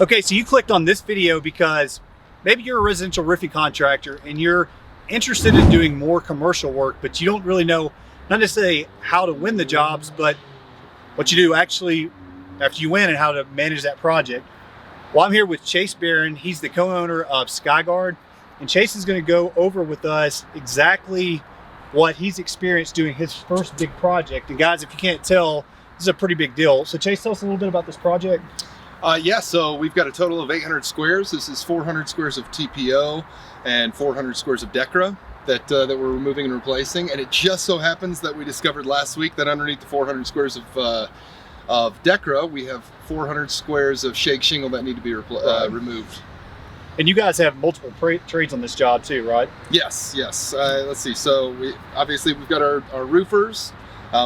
Okay, so you clicked on this video because maybe you're a residential roofing contractor and you're interested in doing more commercial work, but you don't really know, not necessarily how to win the jobs, but what you do actually after you win and how to manage that project. Well, I'm here with Chase Barron. He's the co-owner of Skyyguard, and Chase is going to go over with us exactly what he's experienced doing his first big project. And guys, if you can't tell, this is a pretty big deal. So Chase, tell us a little bit about this project. Yeah, so we've got a total of 800 squares. This is 400 squares of TPO and 400 squares of DECRA that we're removing and replacing. And it just so happens that we discovered last week that underneath the 400 squares of DECRA, we have 400 squares of shake shingle that need to be removed. And you guys have multiple trades on this job too, right? Yes. Let's see. So we've got our roofers,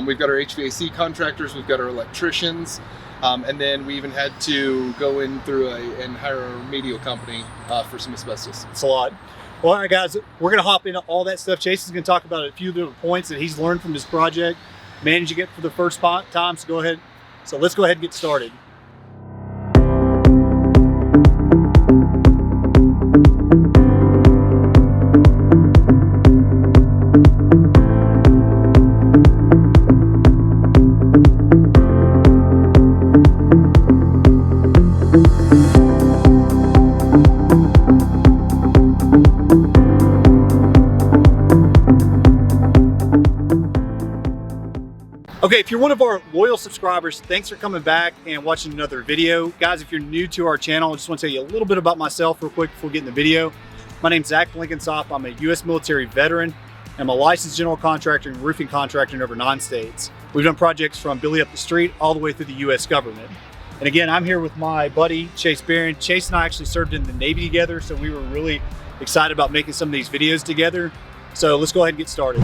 we've got our HVAC contractors, we've got our electricians. And then we even had to go in and hire a remedial company for some asbestos. It's a lot. Well, all right, guys, we're going to hop into all that stuff. Chase is going to talk about a few little points that he's learned from his project, managing it for the first time. So let's go ahead and get started. Okay, if you're one of our loyal subscribers, thanks for coming back and watching another video. Guys, if you're new to our channel, I just want to tell you a little bit about myself real quick before getting the video. My name's Blenkinsopp. I'm a U.S. military veteran. I'm a licensed general contractor and roofing contractor in over 9 states. We've done projects from Billy up the street all the way through the U.S. government. And again, I'm here with my buddy, Chase Barron. Chase and I actually served in the Navy together, so we were really excited about making some of these videos together. So let's go ahead and get started.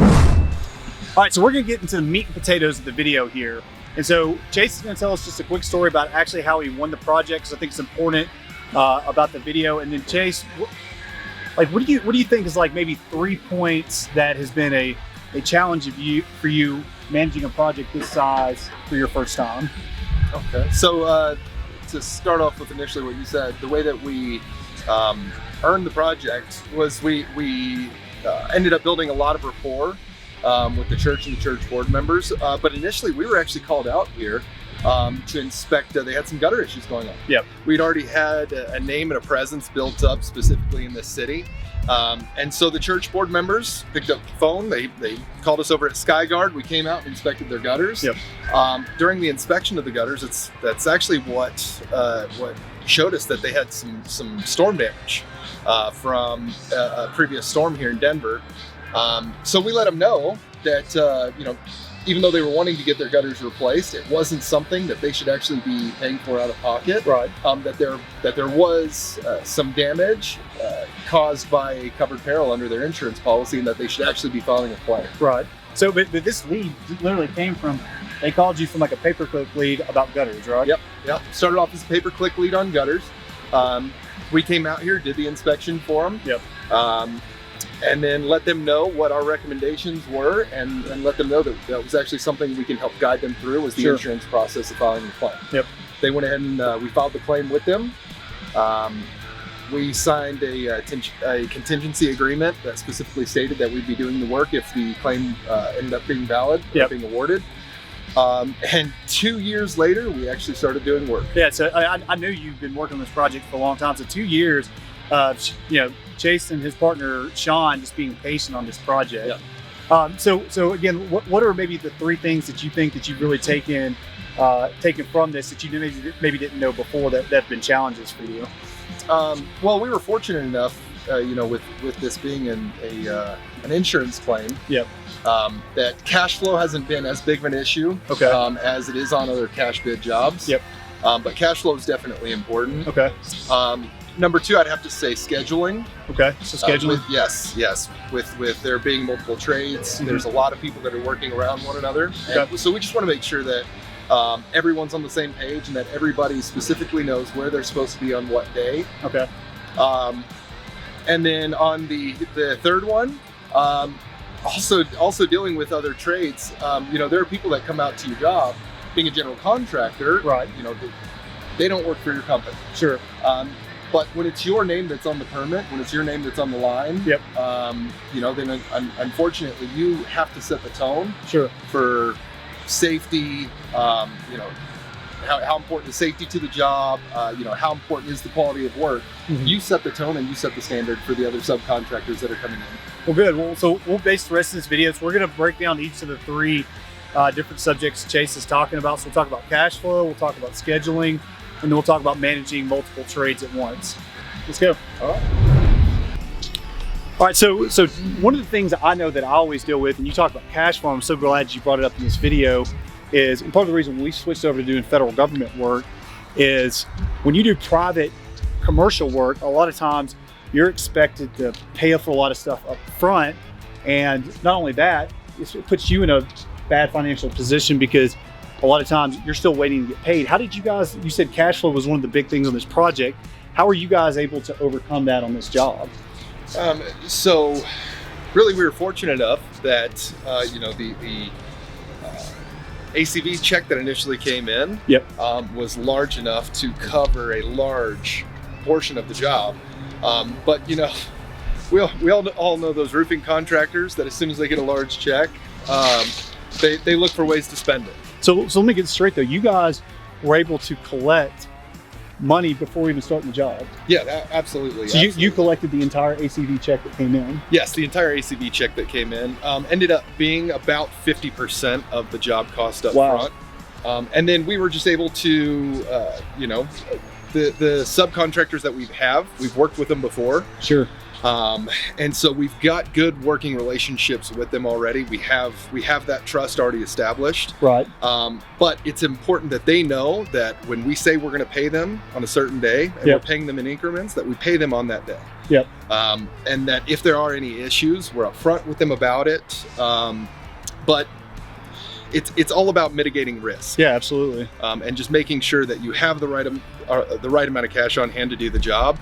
All right, so we're gonna get into the meat and potatoes of the video here. And so Chase is gonna tell us just a quick story about actually how he won the project, because I think it's important about the video. And then Chase, what do you think is like maybe 3 points that has been a challenge for you managing a project this size for your first time? Okay, so to start off with initially what you said, the way that we earned the project was we ended up building a lot of rapport with the church and the church board members. But initially we were actually called out here to inspect, they had some gutter issues going on. Yep. We'd already had a name and a presence built up specifically in this city. And so the church board members picked up the phone, they called us over at Skyyguard. We came out and inspected their gutters. Yep. During the inspection of the gutters, that's actually what showed us that they had some storm damage from a previous storm here in Denver. So we let them know that, even though they were wanting to get their gutters replaced, it wasn't something that they should actually be paying for out of pocket. Right. That there was some damage caused by a covered peril under their insurance policy, and that they should actually be filing a claim. Right. So, but this lead literally came from, they called you from like a pay-per-click lead about gutters, right? Yep. Started off as a pay-per-click lead on gutters. We came out here, did the inspection for them. Yep. And then let them know what our recommendations were, and let them know that that was actually something we can help guide them through, was the Sure. insurance process of filing the claim. Yep. They went ahead and we filed the claim with them. We signed a contingency agreement that specifically stated that we'd be doing the work if the claim ended up being valid, Yep. being awarded. And 2 years later, we actually started doing work. Yeah, so I knew you've been working on this project for a long time. So 2 years, Chase and his partner Sean just being patient on this project. Yeah. So again, what are maybe the 3 things that you think that you've really taken from this that you maybe didn't know before that have been challenges for you? Well, we were fortunate enough, with this being an insurance claim. Yep. That cash flow hasn't been as big of an issue. Okay. As it is on other cash bid jobs. Yep. But cash flow is definitely important. Okay. Number 2, I'd have to say scheduling. Okay. So scheduling. Yes. With there being multiple trades, Mm-hmm. there's a lot of people that are working around one another. Okay. And so we just want to make sure that everyone's on the same page, and that everybody specifically knows where they're supposed to be on what day. Okay. And then on the 3rd one, also dealing with other trades. There are people that come out to your job, being a general contractor. Right. they don't work for your company. Sure. But when it's your name that's on the permit, when it's your name that's on the line, Yep. You know, then unfortunately you have to set the tone. Sure. For safety. You know, how important is safety to the job? You know, how important is the quality of work? Mm-hmm. You set the tone and you set the standard for the other subcontractors that are coming in. Well, good. Well, so we'll base the rest of this video. So we're going to break down each of the three different subjects Chase is talking about. So we'll talk about cash flow, we'll talk about scheduling, and then we'll talk about managing multiple trades at once. Let's go. All right. All right, so one of the things I know that I always deal with, and you talk about cash flow, I'm so glad you brought it up in this video, is, and part of the reason we switched over to doing federal government work is when you do private commercial work, a lot of times you're expected to pay for a lot of stuff up front. And not only that, it puts you in a bad financial position because a lot of times you're still waiting to get paid. How did you guys, you said cash flow was one of the big things on this project. How are you guys able to overcome that on this job? So really we were fortunate enough that, you know, the ACV check that initially came in Yep. Was large enough to cover a large portion of the job. But, you know, we all know those roofing contractors that as soon as they get a large check, they look for ways to spend it. So let me get straight though. You guys were able to collect money before even starting the job. Yeah, absolutely. So you collected the entire ACV check that came in? Yes, the entire ACV check that came in ended up being about 50% of the job cost up front. And then we were just able to, you know, the subcontractors that we've worked with them before. Sure. And so we've got good working relationships with them already. We have that trust already established. Right. But it's important that they know that when we say we're going to pay them on a certain day and Yep. we're paying them in increments, that we pay them on that day. Yep. And that if there are any issues, we're upfront with them about it. But it's all about mitigating risk. Yeah, absolutely. And just making sure that you have the right amount of cash on hand to do the job.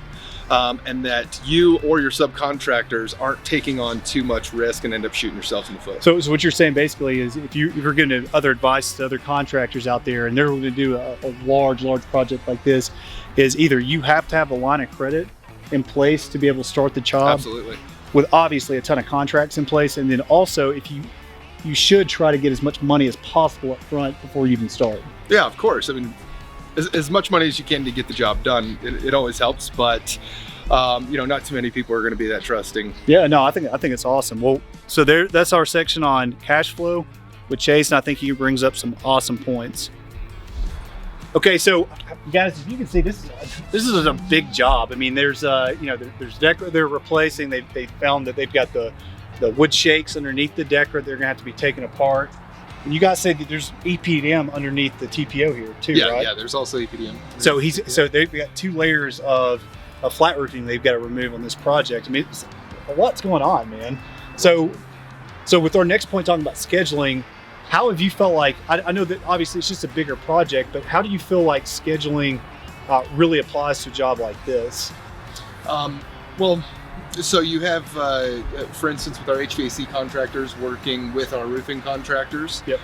And that you or your subcontractors aren't taking on too much risk and end up shooting yourself in the foot. So what you're saying basically is if you're giving other advice to other contractors out there and they're going to do a large project like this, is either you have to have a line of credit in place to be able to start the job. Absolutely. With obviously a ton of contracts in place. And then also if you should try to get as much money as possible up front before you even start. Yeah, of course. I mean, as much money as you can to get the job done, it always helps, but you know, not too many people are going to be that trusting. Yeah, no, I think it's awesome. Well, so that's our section on cash flow with Chase, and I think he brings up some awesome points. Okay, so guys, if you can see, this is a big job. I mean, there's you know, there's deck they're replacing. They found that they've got the wood shakes underneath the decker. They're gonna have to be taken apart. And you guys say that there's EPDM underneath the TPO here too, Yeah, right? yeah. There's also EPDM. So they've got 2 layers of flat roofing they've got to remove on this project. I mean, a lot's going on, man. So with our next point talking about scheduling, how have you felt like? I know that obviously it's just a bigger project, but how do you feel like scheduling really applies to a job like this? Well, so you have, for instance, with our HVAC contractors working with our roofing contractors. Yep.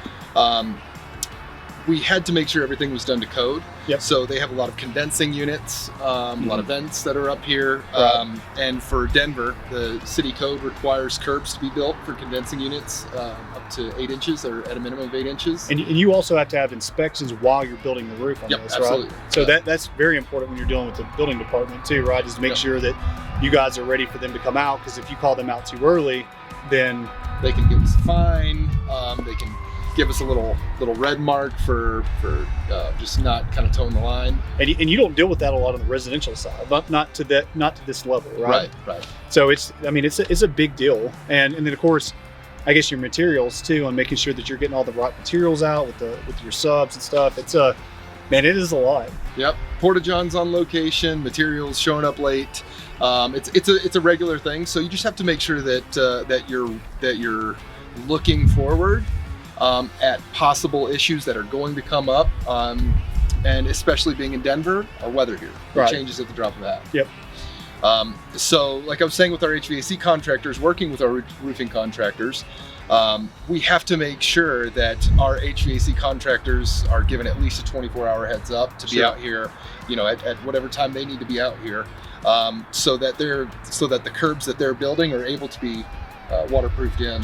We had to make sure everything was done to code. Yep. So they have a lot of condensing units, a lot of vents that are up here. Right. And for Denver, the city code requires curbs to be built for condensing units up to 8 inches or at a minimum of 8 inches. And you also have to have inspections while you're building the roof on Yep, this, absolutely. right? So that's very important when you're dealing with the building department too, right? Is to make Yep. sure that you guys are ready for them to come out, because if you call them out too early, then they can give us a fine. They can give us a little red mark for just not kind of towing the line. And you don't deal with that a lot on the residential side, but not to this level, right? Right. So it's a big deal, and then of course, I guess your materials too, on making sure that you're getting all the right materials out with your subs and stuff. It's man, it is a lot. Yep. Porta-johns on location, materials showing up late. It's a regular thing. So you just have to make sure that you're looking forward at possible issues that are going to come up, and especially being in Denver, our weather here Right. changes at the drop of a hat. Yep. So like I was saying with our HVAC contractors, working with our roofing contractors, we have to make sure that our HVAC contractors are given at least a 24-hour heads up to be out here, at whatever time they need to be out here, so that the curbs that they're building are able to be waterproofed in.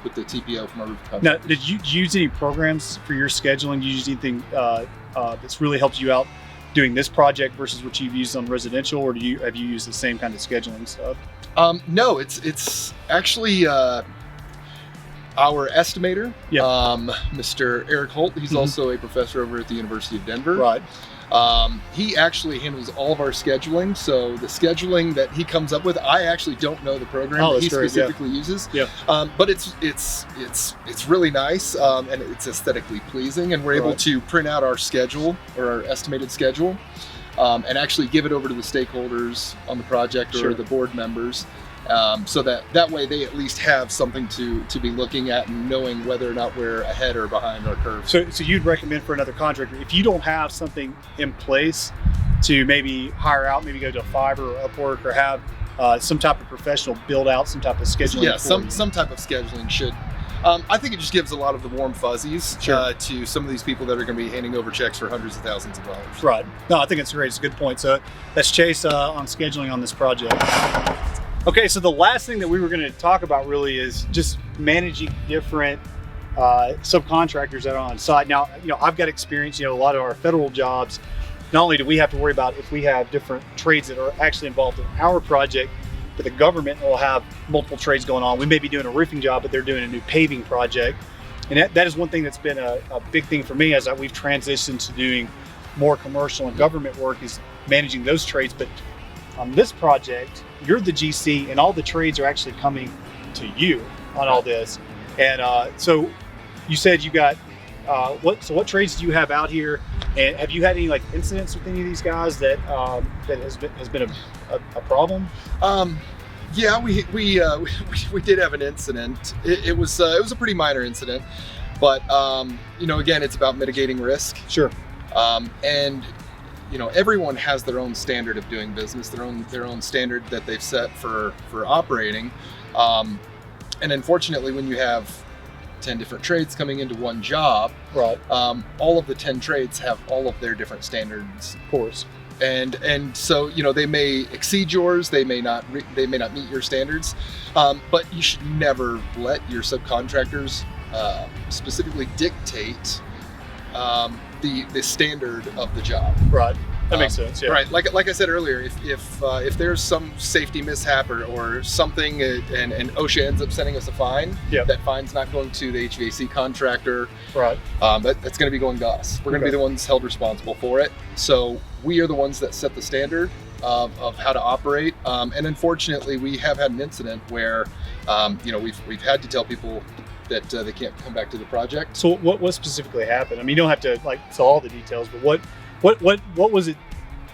With the TPO from our roof contractor. Now, did you use any programs for your scheduling? Did you use anything that's really helped you out doing this project versus what you've used on residential, or have you used the same kind of scheduling stuff? No, it's actually our estimator, Mr. Eric Holt. He's also a professor over at the University of Denver. Right. He actually handles all of our scheduling. So the scheduling that he comes up with, I actually don't know the program that he specifically uses. But it's really nice, and it's aesthetically pleasing, and we're able to print out our schedule, or our estimated schedule, and actually give it over to the stakeholders on the project, or the board members. So that way they at least have something to be looking at and knowing whether or not we're ahead or behind our curve. So you'd recommend for another contractor, if you don't have something in place, to maybe hire out, maybe go to Fiverr or Upwork, or have some type of professional build out some type of scheduling? Yeah, some type of scheduling should. I think it just gives a lot of the warm fuzzies to some of these people that are going to be handing over checks for hundreds of thousands of dollars. Right. No, I think it's great. It's a good point. So that's Chase on scheduling on this project. Okay, so the last thing that we were going to talk about really is just managing different subcontractors that are on site. Now, I've got experience, a lot of our federal jobs, not only do we have to worry about if we have different trades that are actually involved in our project, but the government will have multiple trades going on. We may be doing a roofing job, but they're doing a new paving project. And that is one thing that's been a big thing for me as we've transitioned to doing more commercial and government work, is managing those trades. But on this project, you're the GC, and all the trades are actually coming to you on all this. And so you said you got what trades do you have out here, and have you had any incidents with any of these guys that has been a problem? Yeah, we did have an incident. It was a pretty minor incident, but again, it's about mitigating risk. And everyone has their own standard of doing business, their own standard that they've set for operating. And unfortunately, when you have 10 different trades coming into one job, all of the 10 trades have all of their different standards. Of course. And so they may exceed yours, they may not meet your standards, but you should never let your subcontractors specifically dictate the standard of the job. Right. That makes sense. Yeah. Right. Like I said earlier, if there's some safety mishap or something, and OSHA ends up sending us a fine, that fine's not going to the HVAC contractor. Right. That's going to be going to us. We're going to be the ones held responsible for it. So we are the ones that set the standard of how to operate. And unfortunately, we have had an incident where we've had to tell people that they can't come back to the project. So what specifically happened? I mean, you don't have to tell all the details, but what was it?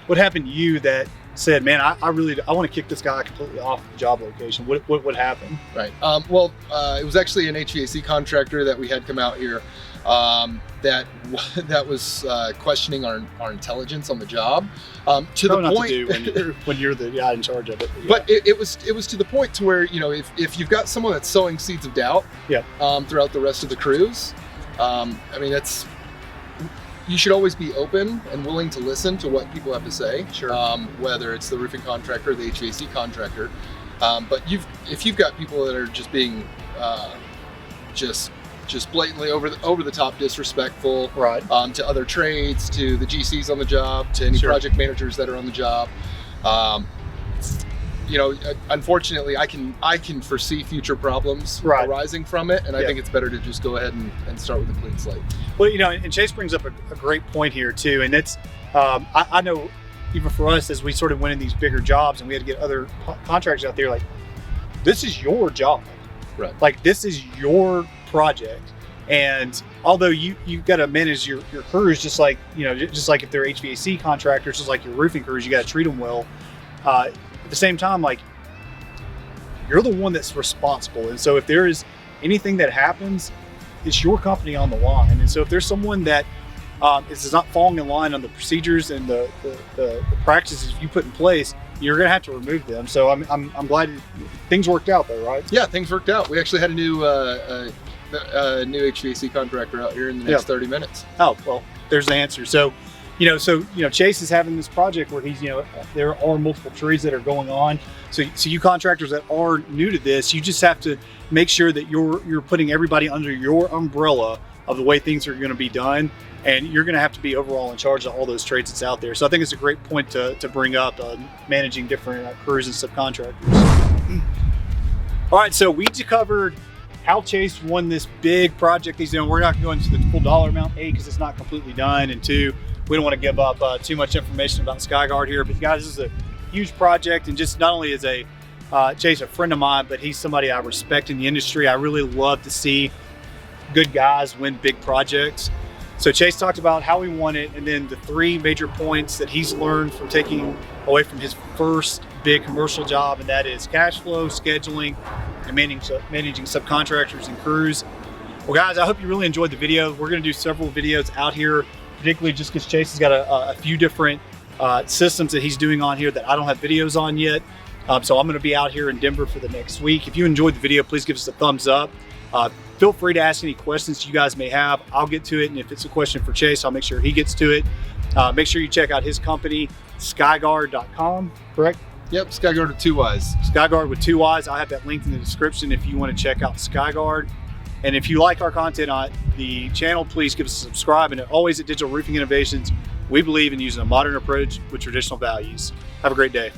What happened to you that said, man, I want to kick this guy completely off the job location? What happened? Right. Well, it was actually an HVAC contractor that we had come out here that was questioning our intelligence on the job to the point to do when you're the guy in charge of it. But it was to the point to where if you've got someone that's sowing seeds of doubt throughout the rest of the crews, you should always be open and willing to listen to what people have to say. Whether it's the roofing contractor or the HVAC contractor, but if you've got people that are just being just blatantly over the top disrespectful, to other trades, to the GCs on the job, to any project managers that are on the job, unfortunately, I can foresee future problems arising from it, and I think it's better to just go ahead and start with a clean slate. Well, and Chase brings up a great point here too, and it's I know even for us as we sort of went in these bigger jobs and we had to get other contractors out there, this is your job, this is your project, and although you've got to manage your crews just like if they're HVAC contractors, just like your roofing crews, you got to treat them well. At the same time, you're the one that's responsible, and so if there is anything that happens, it's your company on the line. And so if there's someone that it's not falling in line on the procedures and the practices you put in place, you're going to have to remove them. So I'm glad things worked out though, right? Yeah, things worked out. We actually had a new HVAC contractor out here in the next 30 minutes. Oh, well, there's the answer. So, Chase is having this project where he's, there are multiple trees that are going on. So you contractors that are new to this, you just have to make sure that you're putting everybody under your umbrella of the way things are going to be done. And you're going to have to be overall in charge of all those trades that's out there. So I think it's a great point to bring up, managing different crews and subcontractors. All right, so we just covered how Chase won this big project he's doing. We're not going to the full dollar amount, A, because it's not completely done, and 2, we don't want to give up too much information about Skyyguard here. But guys, this is a huge project, and just not only is Chase a friend of mine, but he's somebody I respect in the industry. I really love to see good guys win big projects. So Chase talked about how he won it, and then the 3 major points that he's learned from taking away from his first big commercial job, and that is cash flow, scheduling, and managing subcontractors and crews. Well, guys, I hope you really enjoyed the video. We're going to do several videos out here, particularly just because Chase has got a few different systems that he's doing on here that I don't have videos on yet. So I'm going to be out here in Denver for the next week. If you enjoyed the video, please give us a thumbs up. Feel free to ask any questions you guys may have. I'll get to it, and if it's a question for Chase, I'll make sure he gets to it. Make sure you check out his company, Skyyguard.com, correct? Yep, Skyyguard with 2 Ys. Skyyguard with 2 Ys. I'll have that linked in the description if you want to check out Skyyguard. And if you like our content on the channel, please give us a subscribe. And always at Digital Roofing Innovations, we believe in using a modern approach with traditional values. Have a great day.